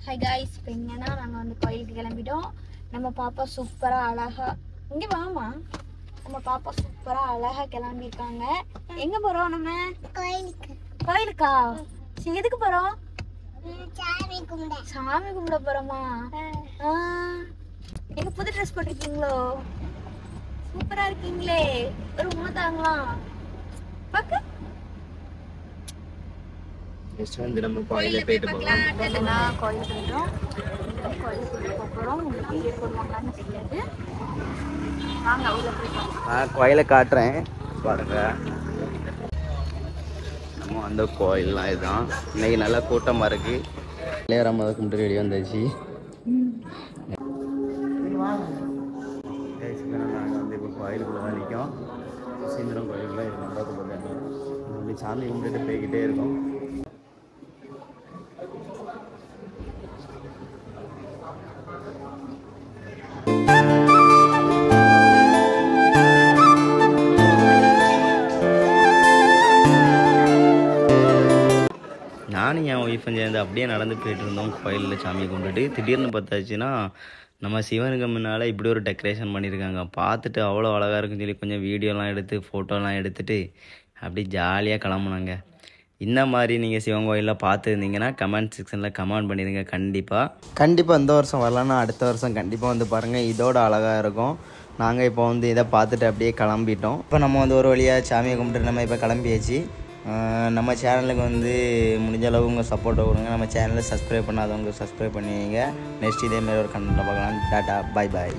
Hi guys, இப்போ எங்கன்னா நாங்கள் வந்து கோயிலுக்கு கிளம்பிட்டோம். நம்ம பாப்பா சூப்பராக அழகா இங்கே வாமா. நம்ம பாப்பா சூப்பராக அழகாக கிளம்பியிருக்காங்க. எங்கே போகிறோம் நம்ம? கோயிலுக்கா? சரி, எதுக்கு போகிறோம்? சாமி கும்பிட போகிறோமா? எங்க புது ட்ரெஸ் போட்டிருக்கீங்களோ? சூப்பராக இருக்கீங்களே. ஒரு உண்மை தாங்கலாம் பார்க்க. நெக்ஸ்ட் வந்து நம்ம கோயிலுக்கு போயிட்டு போகலாம். கோயிலுக்கு போயிட்டோம். கோயிலுக்கு போகிறோம். உங்களுக்கு வீடியோ போடுவாங்கன்னு தெரியாது. வாங்க உள்ள போயிட்டோம். கோயிலை காட்டுறேன் பாருங்க. நம்ம அந்த கோயில்லாம் இதுதான். இன்னைக்கு நல்லா கூட்டமாக இருக்கு. பிள்ளையாராம கும்பிட்டு ரெடி வந்தாச்சு. நாங்கள் வந்து இப்போ கோயிலுக்குள்ள தான் நிற்கோம். சீந்திரம் கோயிலுக்குள்ள இது நடக்கும். சாமி கும்பிட்டுட்டு போய்கிட்டே இருக்கோம். நானும் என் ஒய்ஃபும் சேர்ந்து அப்படியே நடந்து போயிட்டு இருந்தோம். கோயிலில் சாமி கும்பிட்டுட்டு திடீர்னு பார்த்தாச்சுன்னா நம்ம சிவனுக்கு முன்னால் இப்படி ஒரு டெக்கரேஷன் பண்ணியிருக்காங்க. பார்த்துட்டு அவ்வளோ அழகாக இருக்குன்னு சொல்லி கொஞ்சம் வீடியோலாம் எடுத்து ஃபோட்டோலாம் எடுத்துகிட்டு அப்படி ஜாலியாக கிளம்புனாங்க. இந்த மாதிரி நீங்கள் சிவன் கோயிலில் பார்த்துருந்தீங்கன்னா கமெண்ட் செக்ஷனில் கமெண்ட் பண்ணிடுங்க. கண்டிப்பாக இந்த வருஷம் வரலன்னா அடுத்த வருஷம் கண்டிப்பாக வந்து பாருங்கள். இதோட அழகாக இருக்கும். நாங்கள் இப்போ வந்து இதை பார்த்துட்டு அப்படியே கிளம்பிட்டோம். இப்போ நம்ம வந்து ஒரு வழியாக சாமியை கும்பிட்டு நம்ம இப்போ கிளம்பியாச்சு. நம்ம சேனலுக்கு வந்து முடிஞ்ச அளவு உங்கள் சப்போர்ட்டை கொடுங்க. நம்ம சேனலை சப்ஸ்கிரைப் பண்ணாதவங்க சப்ஸ்கிரைப் பண்ணுவீங்க. நெக்ஸ்ட் இதேமாரி ஒரு கண்டென்ட்டில் பார்க்கலாம். Tata, bye bye.